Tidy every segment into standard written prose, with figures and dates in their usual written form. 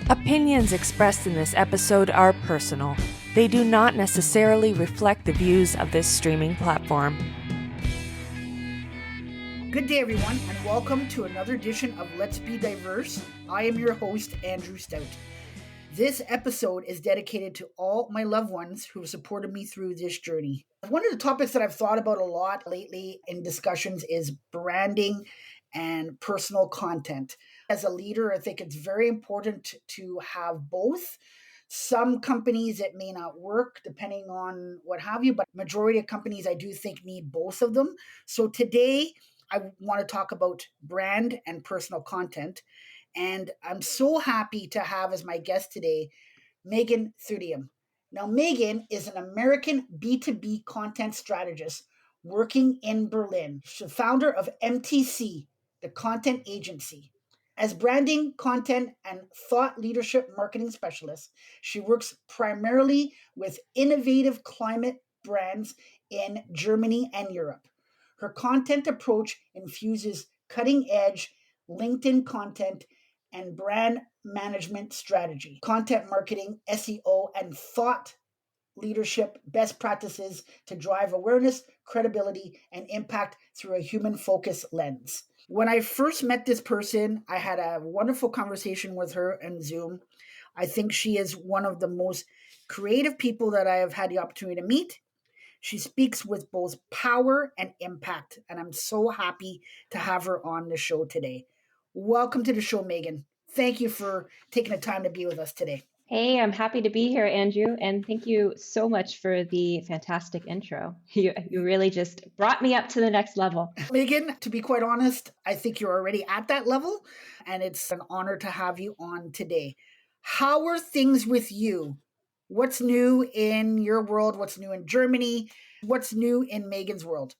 Opinions expressed in this episode are personal. They do not necessarily reflect the views of this streaming platform. Good day, everyone, and welcome to another edition of Let's Be Diverse. I am your host, Andrew Stout. This episode is dedicated to all my loved ones who have supported me through this journey. One of the topics that I've thought about a lot lately in discussions is branding and personal content. As a leader, I think it's very important to have both. Some companies it may not work depending on what have you, but majority of companies I do think need both of them. So today I want to talk about brand and personal content. And I'm so happy to have as my guest today, Megan Thudium. Now, Megan is an American B2B content strategist working in Berlin. She's the founder of MTC, the content agency. As branding, content, and thought leadership marketing specialist, she works primarily with innovative climate brands in Germany and Europe. Her content approach infuses cutting edge LinkedIn content and brand management strategy, content marketing, SEO, and thought leadership best practices to drive awareness, credibility, and impact through a human focused lens. When I first met this person, I had a wonderful conversation with her on Zoom. I think she is one of the most creative people that I have had the opportunity to meet. She speaks with both power and impact, and I'm so happy to have her on the show today. Welcome to the show, Megan. Thank you for taking the time to be with us today. Hey, I'm happy to be here, Andrew, and thank you so much for the fantastic intro. You really just brought me up to the next level. Megan, to be quite honest, I think you're already at that level, and it's an honor to have you on today. How are things with you? What's new in your world? What's new in Germany? What's new in Megan's world?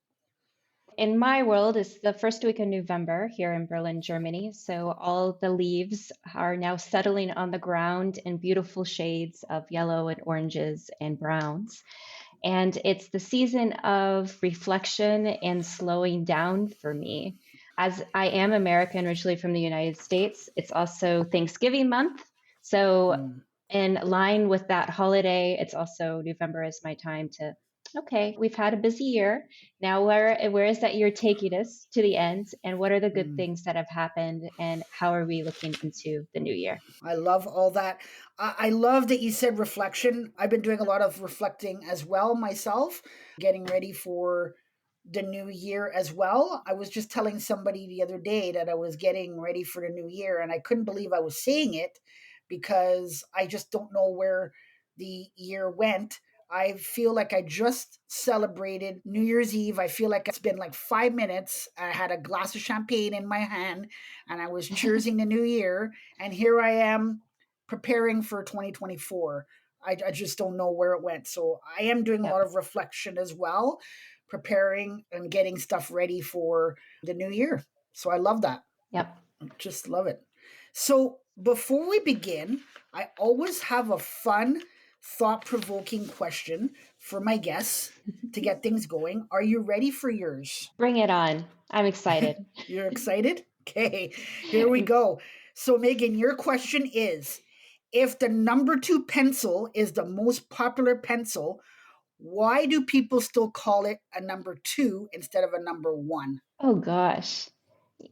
In my world, it's the first week of November here in Berlin, Germany. So all the leaves are now settling on the ground in beautiful shades of yellow and oranges and browns. And it's the season of reflection and slowing down for me. As I am American, originally from the United States, it's also Thanksgiving month. So in line with that holiday, it's also November is my time to, okay, we've had a busy year. Now, where is that year taking us to the end? And what are the good things that have happened? And how are we looking into the new year? I love all that. I love that you said reflection. I've been doing a lot of reflecting as well myself, getting ready for the new year as well. I was just telling somebody the other day that I was getting ready for the new year, and I couldn't believe I was saying it because I just don't know where the year went. I feel like I just celebrated New Year's Eve. I feel like it's been like 5 minutes. I had a glass of champagne in my hand and I was cheersing the new year. And here I am preparing for 2024. I just don't know where it went. So I am doing a lot of reflection as well, preparing and getting stuff ready for the new year. So I love that. Yep. Just love it. So before we begin, I always have a fun, thought-provoking question for my guests to get things going. Are you ready for yours? Bring it on. I'm excited. You're excited? Okay, here we go. So Megan, your question is, if the number 2 pencil is the most popular pencil, why do people still call it a number 2 instead of a number 1? Oh gosh.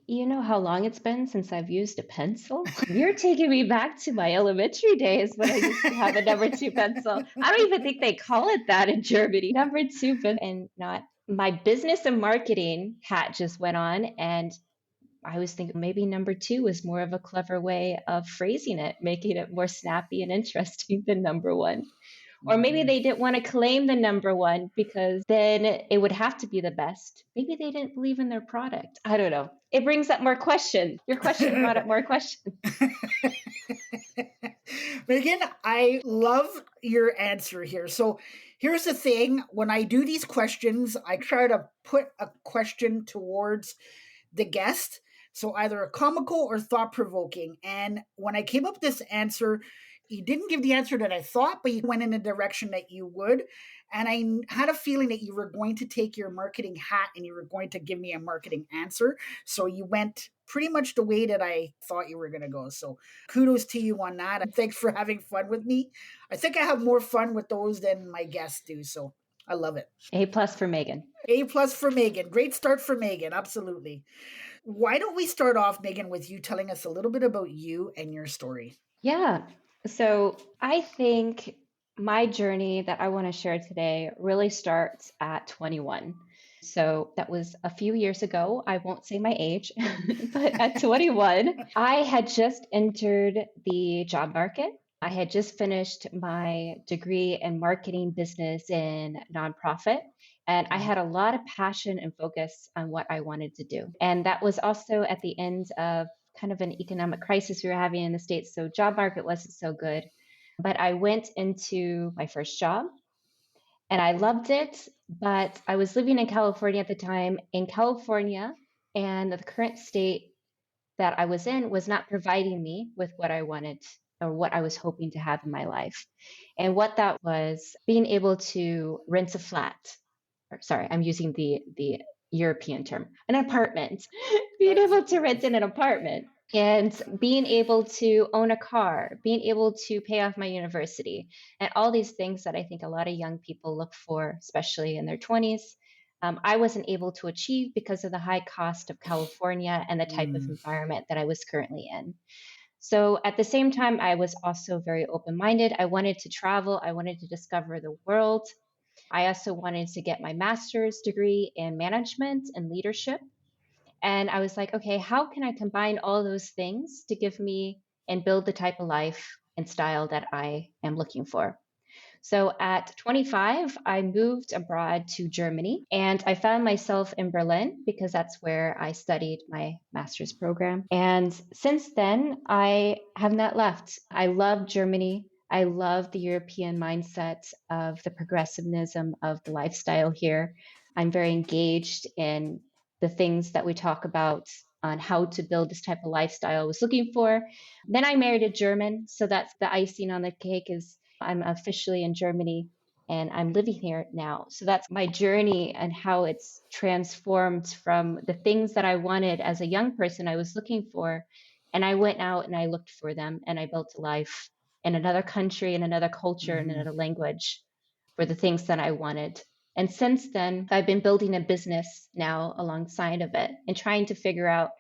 You know how long it's been since I've used a pencil? You're taking me back to my elementary days when I used to have a number 2 pencil. I don't even think they call it that in Germany. Number 2 pencil and not my business and marketing hat just went on, and I was thinking maybe number 2 was more of a clever way of phrasing it, making it more snappy and interesting than number 1. Or maybe they didn't want to claim the number 1 because then it would have to be the best. Maybe they didn't believe in their product. I don't know. It brings up more questions. Your question brought up more questions. Megan, I love your answer here. So here's the thing. When I do these questions, I try to put a question towards the guest. So either a comical or thought-provoking. And when I came up with this answer, You didn't give the answer that I thought, but you went in a direction that you would. And I had a feeling that you were going to take your marketing hat and you were going to give me a marketing answer. So you went pretty much the way that I thought you were going to go. So kudos to you on that. And thanks for having fun with me. I think I have more fun with those than my guests do. So I love it. A plus for Megan. A plus for Megan. Great start for Megan. Absolutely. Why don't we start off, Megan, with you telling us a little bit about you and your story? Yeah. So I think my journey that I want to share today really starts at 21. So that was a few years ago. I won't say my age, but at 21, I had just entered the job market. I had just finished my degree in marketing business in nonprofit. And I had a lot of passion and focus on what I wanted to do. And that was also at the end of kind of an economic crisis we were having in the States. So job market wasn't so good. But I went into my first job and I loved it. But I was living in California at the time. In California, and the current state that I was in was not providing me with what I wanted or what I was hoping to have in my life. And what that was being able to rent a flat. Or, sorry, I'm using the European term, an apartment, being able to rent in an apartment and being able to own a car, being able to pay off my university, and all these things that I think a lot of young people look for, especially in their 20s. I wasn't able to achieve because of the high cost of California and the type of environment that I was currently in. So at the same time, I was also very open minded. I wanted to travel, I wanted to discover the world. I also wanted to get my master's degree in management and leadership. And I was like, okay, how can I combine all those things to give me and build the type of life and style that I am looking for? So at 25, I moved abroad to Germany and I found myself in Berlin because that's where I studied my master's program. And since then, I have not left. I love Germany. I love the European mindset of the progressivism of the lifestyle here. I'm very engaged in the things that we talk about on how to build this type of lifestyle I was looking for. Then I married a German, so that's the icing on the cake is I'm officially in Germany and I'm living here now. So that's my journey and how it's transformed from the things that I wanted as a young person I was looking for. And I went out and I looked for them and I built a life in another country, in another culture, in another language for the things that I wanted. And since then, I've been building a business now alongside of it and trying to figure out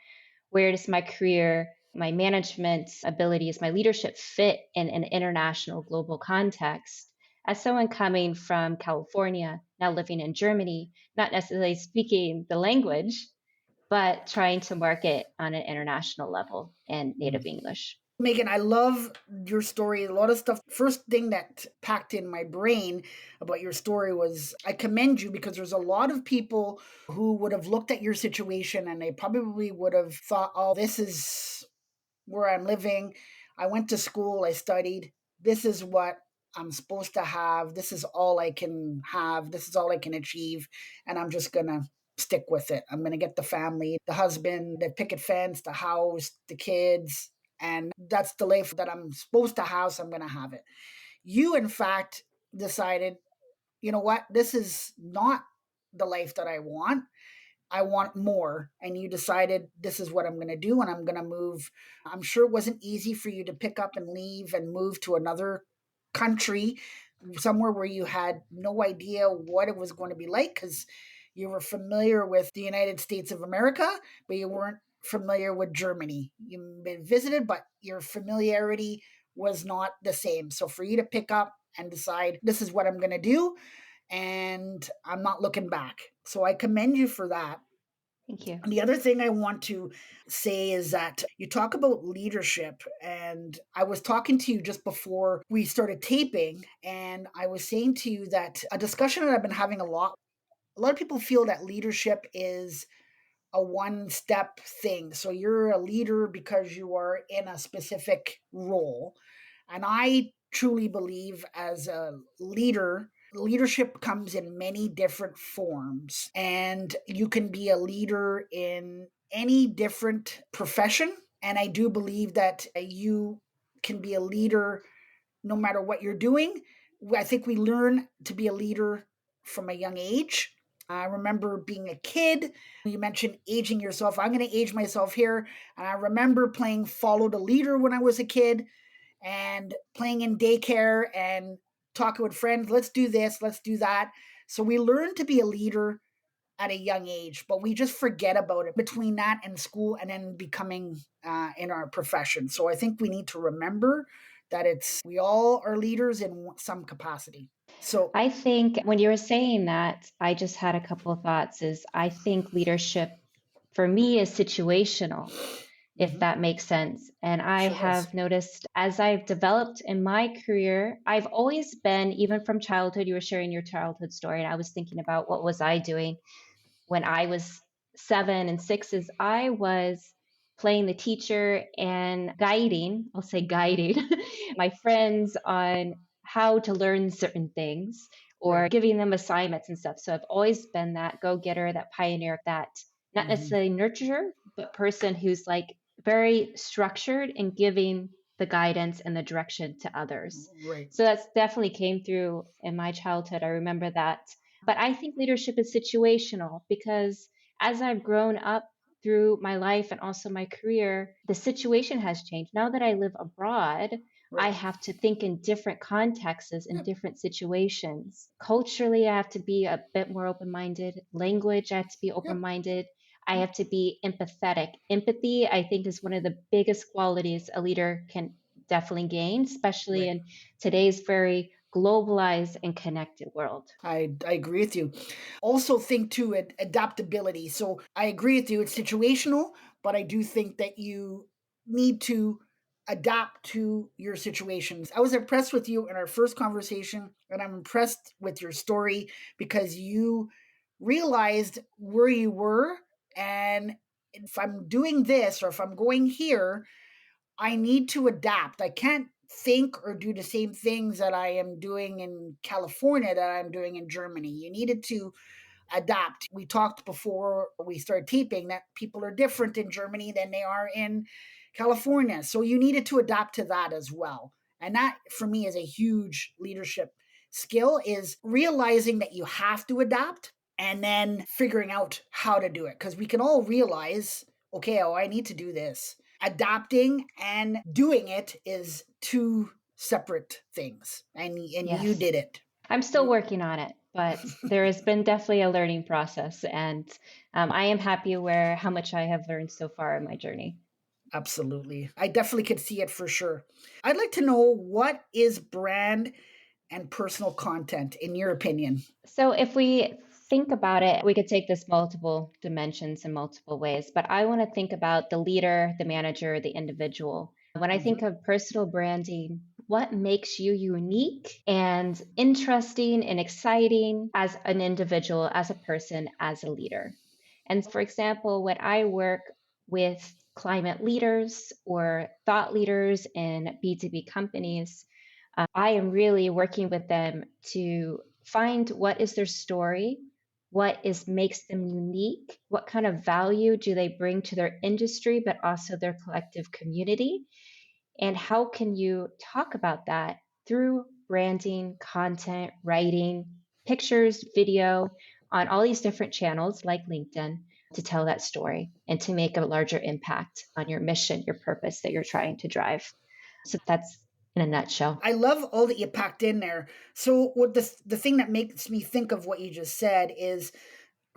where does my career, my management abilities, my leadership fit in an international global context. As someone coming from California, now living in Germany, not necessarily speaking the language, but trying to market on an international level in native English. Megan, I love your story. A lot of stuff. First thing that packed in my brain about your story was I commend you because there's a lot of people who would have looked at your situation and they probably would have thought, oh, this is where I'm living. I went to school, I studied. This is what I'm supposed to have. This is all I can have. This is all I can achieve. And I'm just going to stick with it. I'm going to get the family, the husband, the picket fence, the house, the kids. And that's the life that I'm supposed to have, so I'm going to have it. You, in fact, decided, you know what, this is not the life that I want. I want more. And you decided this is what I'm going to do and I'm going to move. I'm sure it wasn't easy for you to pick up and leave and move to another country, somewhere where you had no idea what it was going to be like because you were familiar with the United States of America, but you weren't familiar with Germany. You've been visited, but your familiarity was not the same. So for you to pick up and decide, this is what I'm going to do, and I'm not looking back. So I commend you for that. Thank you. And the other thing I want to say is that you talk about leadership, and I was talking to you just before we started taping, and I was saying to you that a discussion that I've been having a lot of people feel that leadership is a one-step thing. So you're a leader because you are in a specific role. And I truly believe as a leader, leadership comes in many different forms. And you can be a leader in any different profession. And I do believe that you can be a leader no matter what you're doing. I think we learn to be a leader from a young age. I remember being a kid. You mentioned aging yourself. I'm going to age myself here. And I remember playing follow the leader when I was a kid and playing in daycare and talking with friends. Let's do this, let's do that. So we learn to be a leader at a young age, but we just forget about it between that and school and then becoming in our profession. So I think we need to remember that we all are leaders in some capacity. So I think when you were saying that, I just had a couple of thoughts is I think leadership for me is situational, if mhm, that makes sense. And I sure does. have noticed as I've developed in my career, I've always been, even from childhood, you were sharing your childhood story, and I was thinking about what was I doing when I was 7 and 6 is I was playing the teacher and guiding, I'll say guiding my friends on how to learn certain things or Right. giving them assignments and stuff. So I've always been that go getter, that pioneer, that not Hmm. necessarily nurturer, but person who's like very structured and giving the guidance and the direction to others. Right. So that's definitely came through in my childhood. I remember that, but I think leadership is situational because as I've grown up through my life and also my career, the situation has changed. Now that I live abroad, I Right. have to think in different contexts and Yep. different situations. Culturally, I have to be a bit more open minded. Language, I have to be open Yep. minded. I Yep. have to be empathetic. Empathy, I think, is one of the biggest qualities a leader can definitely gain, especially Right. in today's very globalized and connected world. I agree with you. Also, think too adaptability. So I agree with you. It's situational, but I do think that you need to adapt to your situations. I was impressed with you in our first conversation, and I'm impressed with your story because you realized where you were, and if I'm doing this or if I'm going here, I need to adapt. I can't think or do the same things that I am doing in California that I'm doing in Germany. You needed to adapt. We talked before we started taping that people are different in Germany than they are in California. So you needed to adapt to that as well. And that for me is a huge leadership skill is realizing that you have to adapt and then figuring out how to do it because we can all realize, okay, oh, I need to do this. Adapting and doing it is two separate things. And you Yes. did it. I'm still You working on it, but there has been definitely a learning process, and I am happy where how much I have learned so far in my journey. Absolutely. I definitely could see it for sure. I'd like to know what is brand and personal content in your opinion? So, if we think about it, we could take this multiple dimensions in multiple ways, but I want to think about the leader, the manager, the individual. When I think Mhm. of personal branding, what makes you unique and interesting and exciting as an individual, as a person, as a leader? And for example, when I work with climate leaders or thought leaders in B2B companies, I am really working with them to find what is their story, what is makes them unique, what kind of value do they bring to their industry, but also their collective community, and how can you talk about that through branding, content, writing, pictures, video on all these different channels like LinkedIn to tell that story and to make a larger impact on your mission, your purpose that you're trying to drive. So that's in a nutshell. I love all that you packed in there. So what the thing that makes me think of what you just said is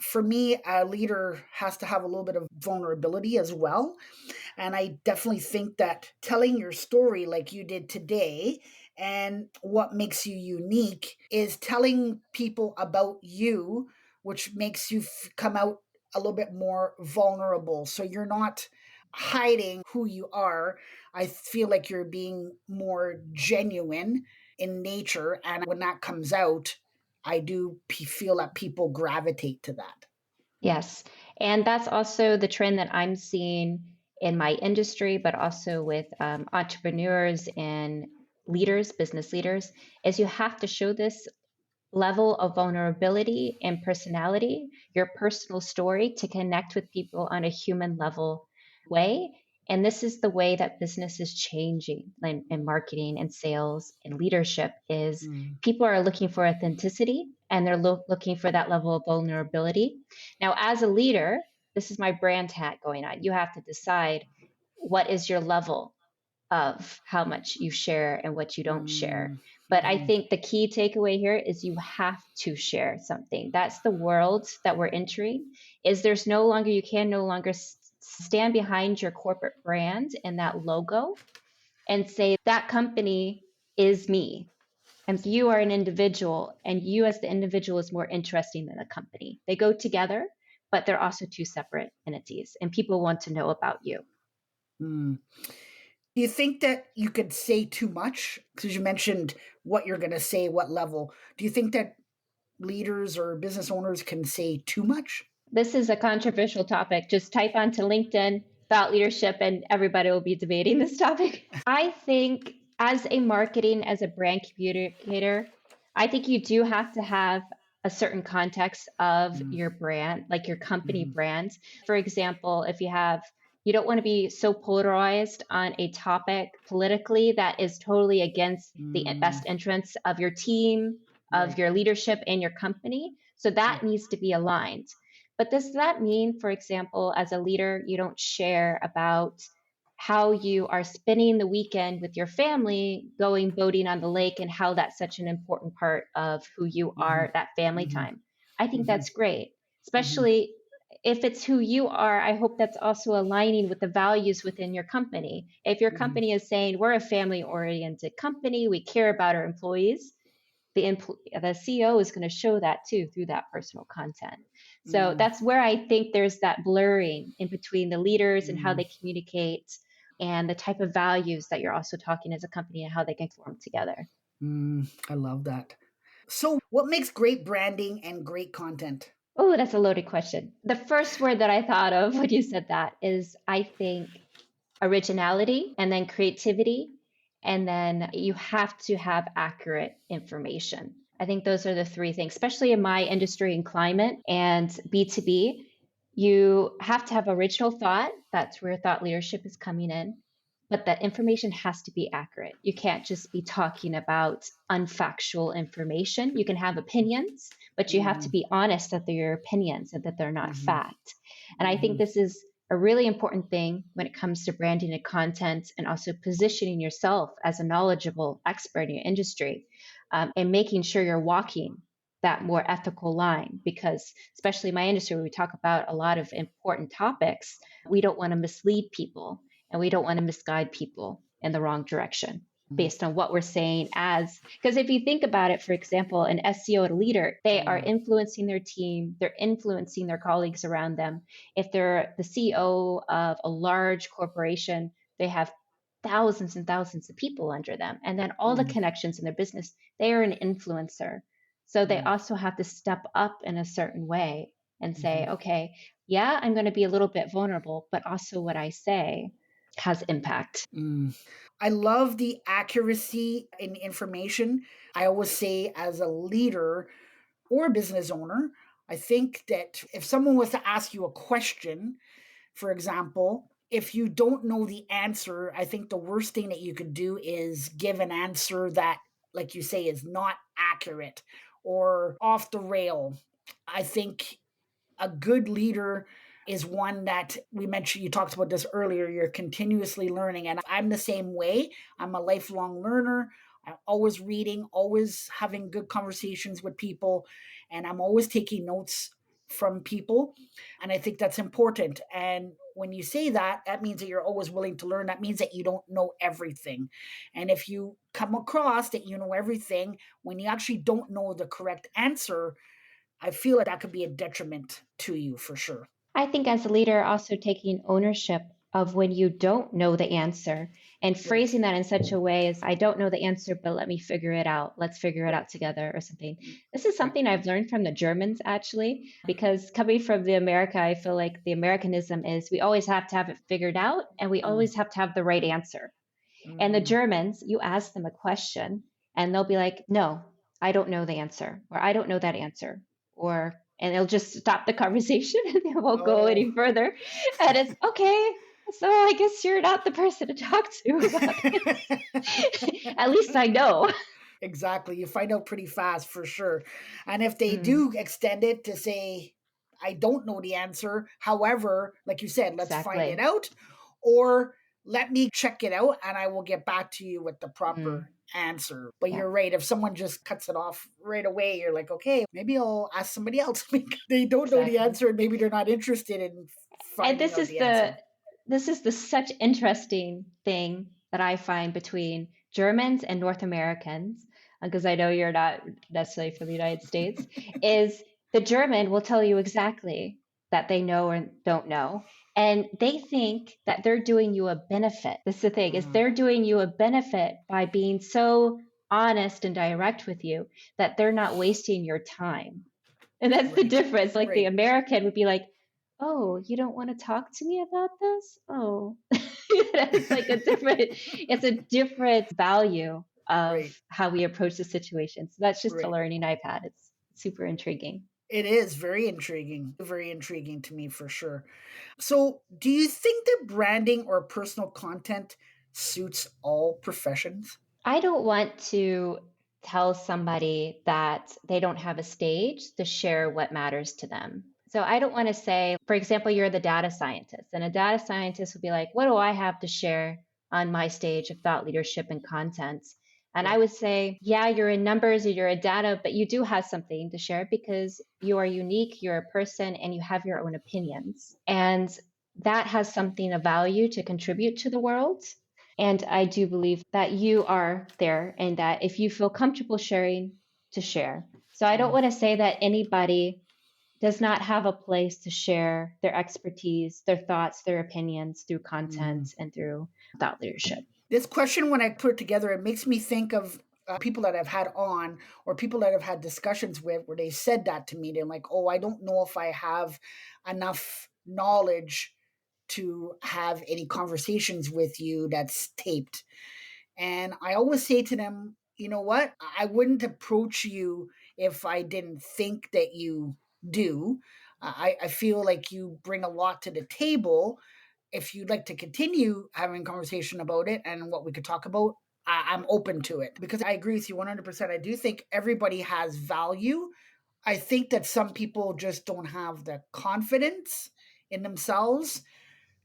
for me a leader has to have a little bit of vulnerability as well. And I definitely think that telling your story like you did today and what makes you unique is telling people about you, which makes you come out a little bit more vulnerable. So you're not hiding who you are. I feel like you're being more genuine in nature. And when that comes out, I do feel that people gravitate to that. Yes. And that's also the trend that I'm seeing in my industry, but also with entrepreneurs and leaders, business leaders, is you have to show this level of vulnerability and personality, your personal story to connect with people on a human level way. And this is the way that business is changing in marketing and sales and leadership is Mm. people are looking for authenticity and they're looking for that level of vulnerability. Now, as a leader, this is my brand hat going on. You have to decide what is your level of how much you share and what you don't share. Mm. But I Mhm. think the key takeaway here is you have to share something. That's the world that we're entering. Is there's no longer you can no longer stand behind your corporate brand and that logo and say that company is me. And you are an individual, and you as the individual is more interesting than the company. They go together, but they're also two separate entities, and people want to know about you. Mm. Do you think that you could say too much? Because you mentioned what you're going to say, what level. Do you think that leaders or business owners can say too much? This is a controversial topic. Just type onto LinkedIn thought leadership and everybody will be debating this topic. I think as a marketing, as a brand communicator, I think you do have to have a certain context of Mm. your brand, like your company Mhm. brand. For example, if you don't want to be so polarized on a topic politically that is totally against the Mm. best interests of your team, of Right. your leadership, and your company. So that Right. needs to be aligned. But does that mean, for example, as a leader, you don't share about how you are spending the weekend with your family, going boating on the lake, and how that's such an important part of who you Mhm. are, that family Mhm. time? I think Mhm. that's great, Mhm. especially if it's who you are. I hope that's also aligning with the values within your company. If your Mhm. company is saying, we're a family oriented company, we care about our employees, the CEO is going to show that too through that personal content. So Mm. that's where I think there's that blurring in between the leaders and how Mm. they communicate and the type of values that you're also talking as a company and how they can form together. Mm. I love that. So, what makes great branding and great content? Oh, that's a loaded question. The first word that I thought of when you said that is, I think, originality and then creativity. And then you have to have accurate information. I think those are the three things, especially in my industry and climate and B2B. You have to have original thought. That's where thought leadership is coming in. But that information has to be accurate. You can't just be talking about unfactual information. You can have opinions, but you have to Mhm. be honest that they're your opinions and that they're not Mhm. fact. And I think Mhm. this is a really important thing when it comes to branding and content and also positioning yourself as a knowledgeable expert in your industry, and making sure you're walking that more ethical line because especially in my industry where we talk about a lot of important topics, we don't want to mislead people and we don't want to misguide people in the wrong direction based on what we're saying as because if you think about it, for example, an SEO leader, they are Mm. influencing their team, they're influencing their colleagues around them. If they're the CEO of a large corporation, they have thousands and thousands of people under them and then all the Mm. connections in their business. They are an influencer, so they Mm. also have to step up in a certain way and say, Mhm. okay, yeah, I'm going to be a little bit vulnerable, but also what I say has impact. Mm. I love the accuracy in information. I always say, as a leader or a business owner, I think that if someone was to ask you a question, for example, if you don't know the answer, I think the worst thing that you could do is give an answer that, like you say, is not accurate or off the rail. I think a good leader is one that we mentioned, you talked about this earlier, you're continuously learning. And I'm the same way. I'm a lifelong learner. I'm always reading, always having good conversations with people, and I'm always taking notes from people. And I think that's important. And when you say that, that means that you're always willing to learn. That means that you don't know everything. And if you come across that you know everything, when you actually don't know the correct answer, I feel like that could be a detriment to you for sure. I think as a leader, also taking ownership of when you don't know the answer and Right, phrasing that in such a way as I don't know the answer, but let me figure it out. Let's figure it right, out together or something. This is right. something I've learned from the Germans actually, because coming from the America, I feel like the Americanism is we always have to have it figured out and we Mm, always have to have the right answer. And the mm, Germans, you ask them a question and they'll be like, no, I don't know the answer, or I don't know that answer, and they'll just stop the conversation and they won't go oh, any further. And it's okay. So I guess you're not the person to talk to about it. At least I know. Exactly. You find out pretty fast for sure. And if they Mm, do extend it to say, I don't know the answer, however, like you said, let's find it exactly. out, or let me check it out and I will get back to you with the Mm, proper answer. But yeah, you're right. If someone just cuts it off right away, you're like, okay, maybe I'll ask somebody else. Because they don't know the exactly. answer and maybe they're not interested in And finding out the answer. this is the such interesting thing that I find between Germans and North Americans, because I know you're not necessarily from the United States, is the German will tell you exactly that they know or don't know. And they think that they're doing you a benefit. This is the thing, is Mm, they're doing you a benefit by being so honest and direct with you that they're not wasting your time. And that's the right. difference. Like the Right. American would be like, "Oh, you don't want to talk to me about this? Oh." It's like it's a different value of Right. how we approach the situation. So that's just a Right. learning I've had. It's super intriguing. It is very intriguing to me for sure. So, do you think that branding or personal content suits all professions? I don't want to tell somebody that they don't have a stage to share what matters to them. So I don't want to say, for example, you're the data scientist, and a data scientist would be like, what do I have to share on my stage of thought leadership and content? And I Yep. would say, yeah, you're in numbers or you're a data, but you do have something to share because you are unique, you're a person, and you have your own opinions. And that has something of value to contribute to the world. And I do believe that you are there and that if you feel comfortable sharing, to share. So I don't Mm, want to say that anybody does not have a place to share their expertise, their thoughts, their opinions through mhm. content and through thought leadership. This question, when I put it together, it makes me think of people that I've had on or people that I've had discussions with where they said that to me. They're like, oh, I don't know if I have enough knowledge to have any conversations with you that's taped. And I always say to them, you know what? I wouldn't approach you if I didn't think that you do. I feel like you bring a lot to the table. If you'd like to continue having conversation about it and what we could talk about, I'm open to it because I agree with you 100%. I do think everybody has value. I think that some people just don't have the confidence in themselves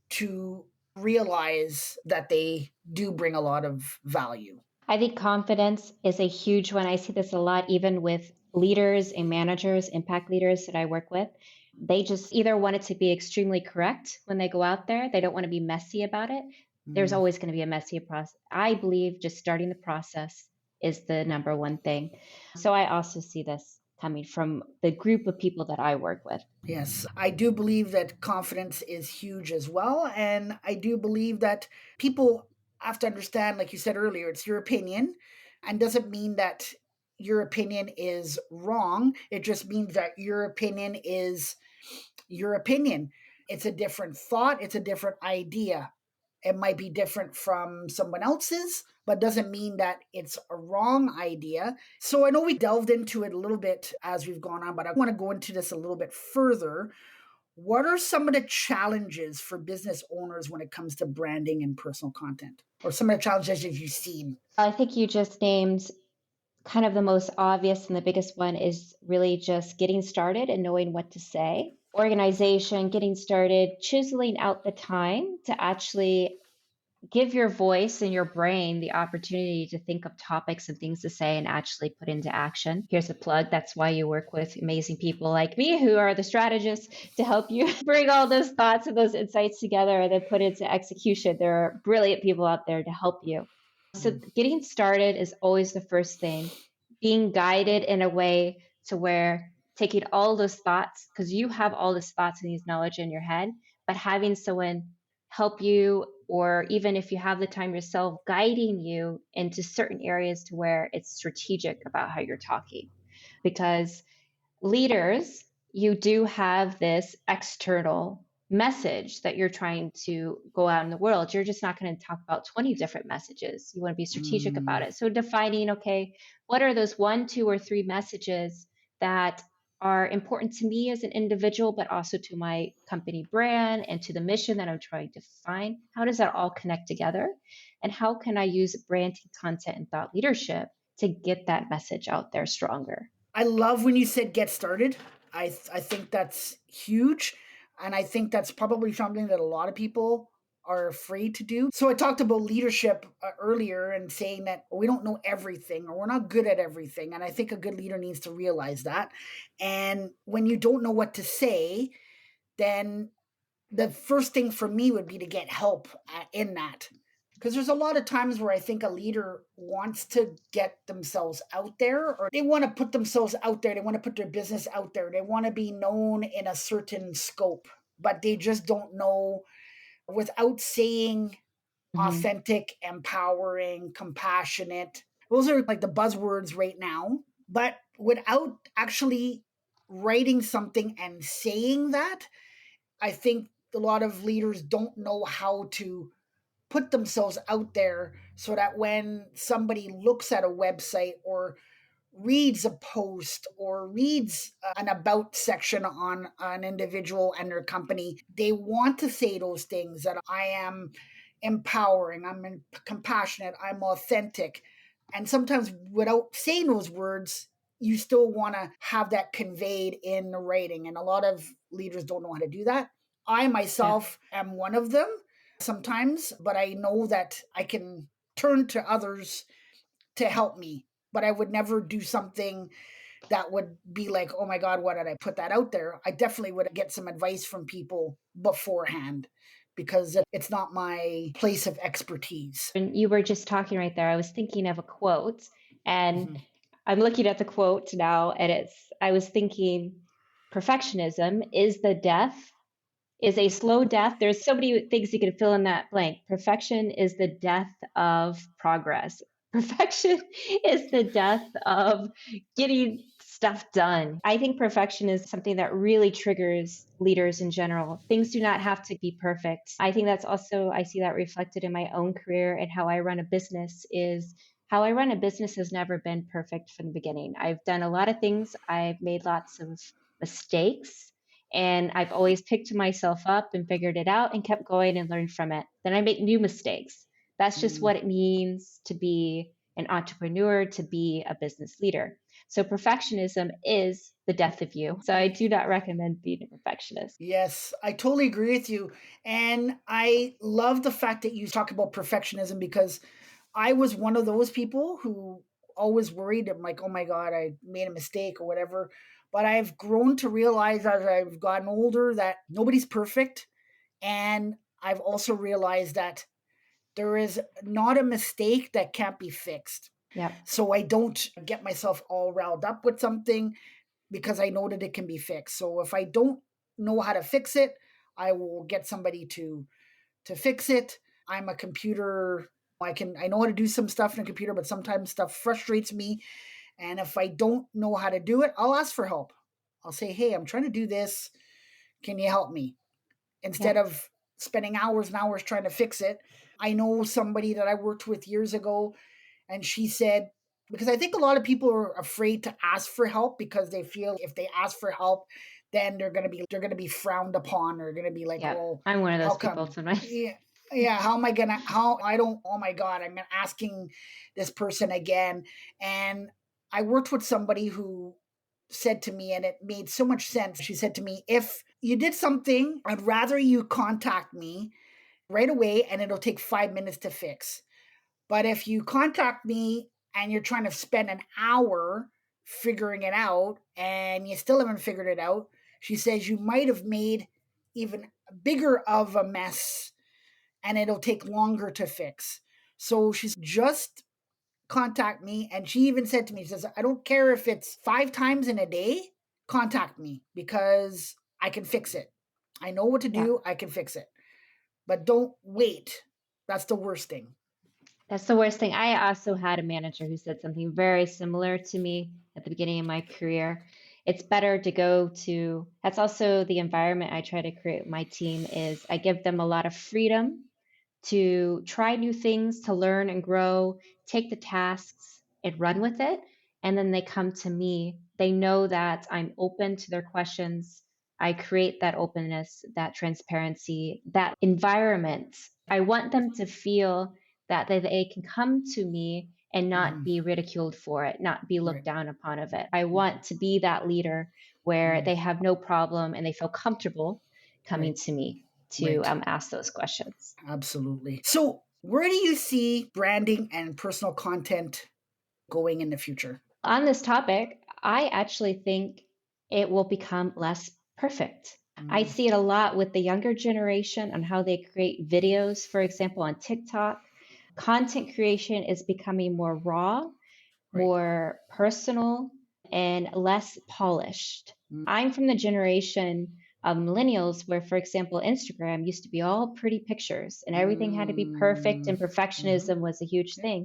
to realize that they do bring a lot of value. I think confidence is a huge one. I see this a lot, even with leaders and managers, impact leaders that I work with. They just either want it to be extremely correct when they go out there, they don't want to be messy about it. There's Mm. always going to be a messy process. I believe just starting the process is the number one thing. So I also see this coming from the group of people that I work with. Yes, I do believe that confidence is huge as well. And I do believe that people have to understand, like you said earlier, it's your opinion and doesn't mean that your opinion is wrong. It just means that your opinion is your opinion. It's a different thought, it's a different idea. It might be different from someone else's, but doesn't mean that it's a wrong idea. So I know we delved into it a little bit as we've gone on, but I want to go into this a little bit further. What are some of the challenges for business owners when it comes to branding and personal content? Or some of the challenges that you've seen? I think you just named kind of the most obvious and the biggest one is really just getting started and knowing what to say. Organization, getting started, chiseling out the time to actually give your voice and your brain the opportunity to think of topics and things to say and actually put into action. Here's a plug. That's why you work with amazing people like me who are the strategists to help you bring all those thoughts and those insights together and then put it into execution. There are brilliant people out there to help you. So Mm, getting started is always the first thing. Being guided in a way to where taking all those thoughts, because you have all these thoughts and these knowledge in your head, but having someone help you, or even if you have the time yourself, guiding you into certain areas to where it's strategic about how you're talking. Because leaders, you do have this external message that you're trying to go out in the world. You're just not going to talk about 20 different messages. You want to be strategic about mm, it. So defining, okay, what are those one, two, or three messages that are important to me as an individual, but also to my company brand and to the mission that I'm trying to find? How does that all connect together? And how can I use branding, content, and thought leadership to get that message out there stronger? I love when you said get started. I think that's huge. And I think that's probably something that a lot of people are afraid to do. So I talked about leadership earlier and saying that we don't know everything or we're not good at everything. And I think a good leader needs to realize that. And when you don't know what to say, then the first thing for me would be to get help in that. Because there's a lot of times where I think a leader wants to get themselves out there, or they want to put themselves out there. They want to put their business out there. They want to be known in a certain scope, but they just don't know without saying Mhm. authentic, empowering, compassionate. Those are like the buzzwords right now. But without actually writing something and saying that, I think a lot of leaders don't know how to put themselves out there so that when somebody looks at a website or reads a post or reads an about section on an individual and their company, they want to say those things that I am empowering, compassionate, I'm authentic. And sometimes without saying those words, you still want to have that conveyed in the writing. And a lot of leaders don't know how to do that. I Yeah. myself am one of them sometimes, but I know that I can turn to others to help me. But I would never do something that would be like, oh my God, why did I put that out there? I definitely would get some advice from people beforehand because it's not my place of expertise. And you were just talking right there. I was thinking of a quote, and Mhm. I'm looking at the quote now, and I was thinking, perfectionism is a slow death. There's so many things you could fill in that blank. Perfection is the death of progress. Perfection is the death of getting stuff done. I think perfection is something that really triggers leaders in general. Things do not have to be perfect. I think that's also, I see that reflected in my own career and how I run a business is how I run a business has never been perfect from the beginning. I've done a lot of things. I've made lots of mistakes, and I've always picked myself up and figured it out and kept going and learned from it. Then I make new mistakes. That's just Mm. what it means to be an entrepreneur, to be a business leader. So perfectionism is the death of you. So I do not recommend being a perfectionist. Yes, I totally agree with you. And I love the fact that you talk about perfectionism because I was one of those people who always worried. I'm like, oh my God, I made a mistake or whatever. But I've grown to realize as I've gotten older that nobody's perfect. And I've also realized that there is not a mistake that can't be fixed. Yep. So I don't get myself all riled up with something because I know that it can be fixed. So if I don't know how to fix it, I will get somebody to fix it. I'm a computer. I know how to do some stuff in a computer, but sometimes stuff frustrates me. And if I don't know how to do it, I'll ask for help. I'll say, "Hey, I'm trying to do this. Can you help me?" Instead Yep. of spending hours and hours trying to fix it. I know somebody that I worked with years ago, and she said, because I think a lot of people are afraid to ask for help because they feel if they ask for help, then they're gonna be frowned upon or gonna be like, Yep. oh, I'm one of how those people come? sometimes. Yeah. Yeah, how am I gonna how I don't oh my god, I'm asking this person again. And I worked with somebody who said to me, and it made so much sense. She said to me, if you did something, I'd rather you contact me right away and it'll take 5 minutes to fix. But if you contact me and you're trying to spend an hour figuring it out and you still haven't figured it out, she says you might have made even bigger of a mess and it'll take longer to fix. So she's just contact me. And she even said to me, she says, I don't care if it's 5 times in a day, contact me because I can fix it. I know what to Yeah. do, I can fix it. But don't wait. That's the worst thing. That's the worst thing. I also had a manager who said something very similar to me at the beginning of my career. It's better to go to, that's also the environment I try to create with my team is I give them a lot of freedom to try new things, to learn and grow, take the tasks and run with it. And then they come to me. They know that I'm open to their questions. I create that openness, that transparency, that environment. I want them to feel that they can come to me and not Mhm. be ridiculed for it, not be looked Right. down upon of it. I want to be that leader where Mhm. they have no problem and they feel comfortable coming Right. to me to Right. ask those questions. Absolutely. So, where do you see branding and personal content going in the future? On this topic, I actually think it will become less perfect. I Mm, see it a lot with the younger generation on how they create videos, for example, on TikTok. Content creation is becoming more raw, right. more personal, and less polished. Mm, I'm from the generation of millennials where, for example, Instagram used to be all pretty pictures and everything had to be perfect mm, and mhm. perfectionism was a huge Yep. thing.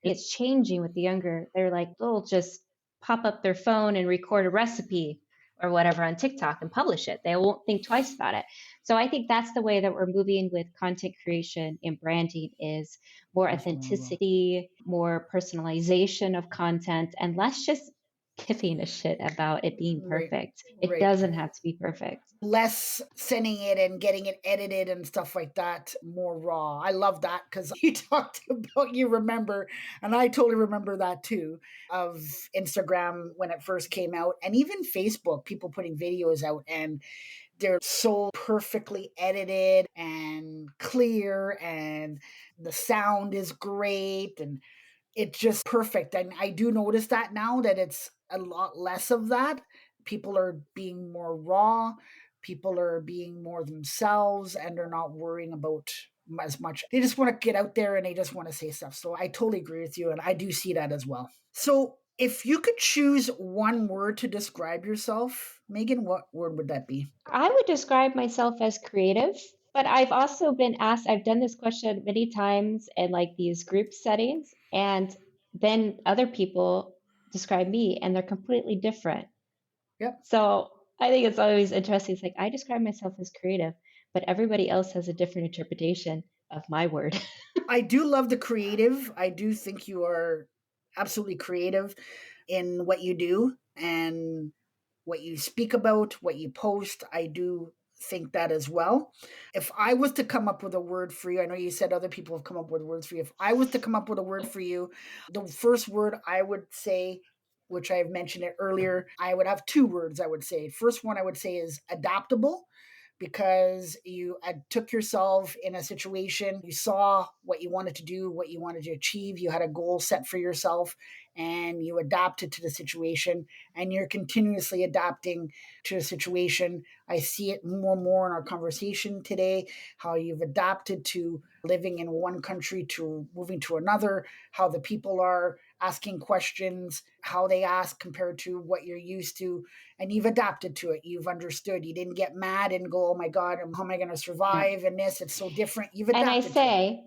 Yep. It's changing with the younger. They're like, they'll just pop up their phone and record a recipe or whatever on TikTok and publish it. They won't think twice about it. So I think that's the way that we're moving with content creation and branding is more That's phenomenal. authenticity, more personalization of content, and less just giving a shit about it being Right. perfect. It Right. doesn't have to be perfect. Less sending it and getting it edited and stuff like that, more raw. I love that because you talked about, you remember, and I totally remember that too, of Instagram when it first came out, and even Facebook, people putting videos out and they're so perfectly edited and clear, and the sound is great, and it's just perfect. And I do notice that now that it's a lot less of that. People are being more raw, people are being more themselves, and they're not worrying about as much. They just want to get out there and they just want to say stuff. So I totally agree with you, and I do see that as well. So if you could choose one word to describe yourself, Megan, what word would that be? I would describe myself as creative, but I've also been asked, I've done this question many times in like these group settings, and then other people describe me and they're completely different. Yep. So I think it's always interesting. It's like I describe myself as creative, but everybody else has a different interpretation of my word. I do love the creative. I do think you are absolutely creative in what you do and what you speak about, what you post. I do think that as well. If I was to come up with a word for you, I know you said other people have come up with words for you. If I was to come up with a word for you, the first word I would say, which I've mentioned it earlier, I would have two words I would say. First one I would say is adaptable, because you took yourself in a situation, you saw what you wanted to do, what you wanted to achieve, you had a goal set for yourself, and you adapted to the situation, and you're continuously adapting to the situation. I see it more and more in our conversation today, how you've adapted to living in one country to moving to another, how the people are asking questions, how they ask compared to what you're used to, and you've adapted to it. You've understood. You didn't get mad and go, "Oh my God, how am I going to Yeah. survive in this? It's so different." You've And I adapted to it. say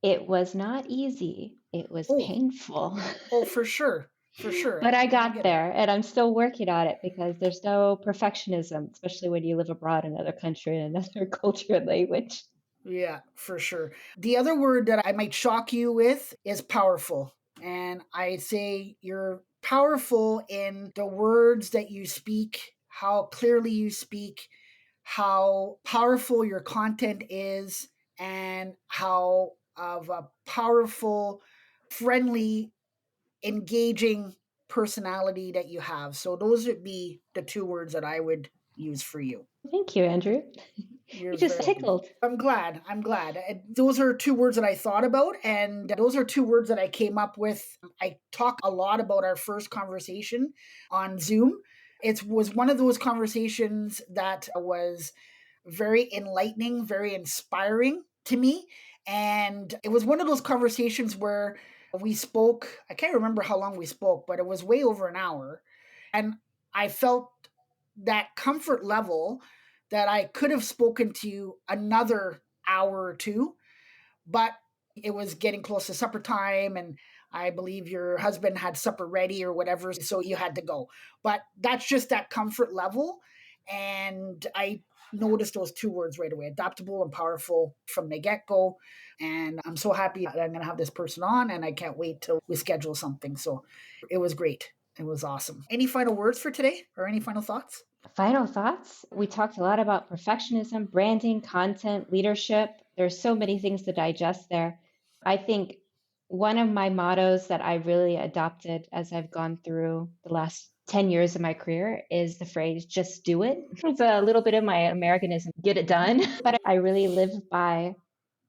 it was not easy. It was Oh, painful. oh, for sure, for sure, But I and I got get it. there and I'm still working on it because there's no perfectionism, especially when you live abroad in another country and another culture and language. Yeah, for sure. The other word that I might shock you with is powerful, and I say you're powerful in the words that you speak, how clearly you speak, how powerful your content is, and how of a powerful, friendly, engaging personality that you have. So those would be the two words that I would use for you. Thank you, Andrew. You're You just very welcome. tickled. I'm glad. I'm glad. Those are two words that I thought about, and those are two words that I came up with. I talk a lot about our first conversation on Zoom. It was one of those conversations that was very enlightening, very inspiring to me. And it was one of those conversations where we spoke, I can't remember how long we spoke, but it was way over an hour. And I felt that comfort level that I could have spoken to you another hour or two, but it was getting close to supper time, and I believe your husband had supper ready or whatever, so you had to go. But that's just that comfort level. And I noticed those two words right away, adaptable and powerful, from the get go. And I'm so happy that I'm going to have this person on, and I can't wait till we schedule something. So it was great. It was awesome. Any final words for today or any final thoughts? Final thoughts? We talked a lot about perfectionism, branding, content, leadership. There's so many things to digest there. I think one of my mottos that I really adopted as I've gone through the last 10 years of my career is the phrase, just do it. It's a little bit of my Americanism, get it done. But I really live by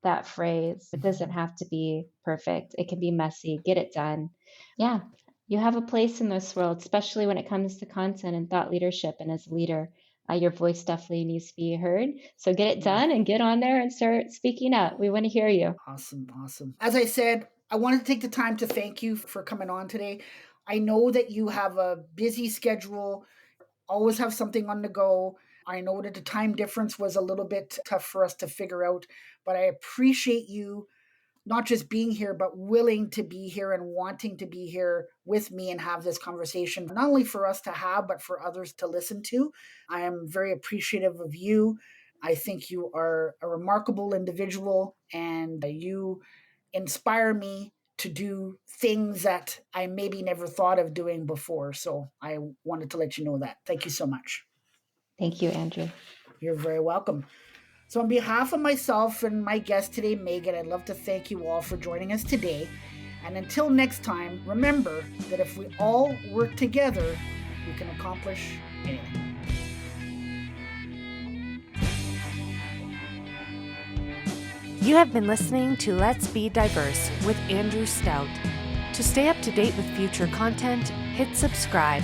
that phrase. It doesn't have to be perfect. It can be messy. Get it done. Yeah, you have a place in this world, especially when it comes to content and thought leadership. And as a leader, your voice definitely needs to be heard. So get it done and get on there and start speaking up. We want to hear you. Awesome. As I said, I wanted to take the time to thank you for coming on today. I know that you have a busy schedule, always have something on the go. I know that the time difference was a little bit tough for us to figure out, but I appreciate you not just being here, but willing to be here and wanting to be here with me and have this conversation, not only for us to have, but for others to listen to. I am very appreciative of you. I think you are a remarkable individual and you inspire me to do things that I maybe never thought of doing before. So I wanted to let you know that. Thank you so much. Thank you, Andrew. You're very welcome. So on behalf of myself and my guest today, Megan, I'd love to thank you all for joining us today. And until next time, remember that if we all work together, we can accomplish anything. You have been listening to Let's Be Diverse with Andrew Stout. To stay up to date with future content, hit subscribe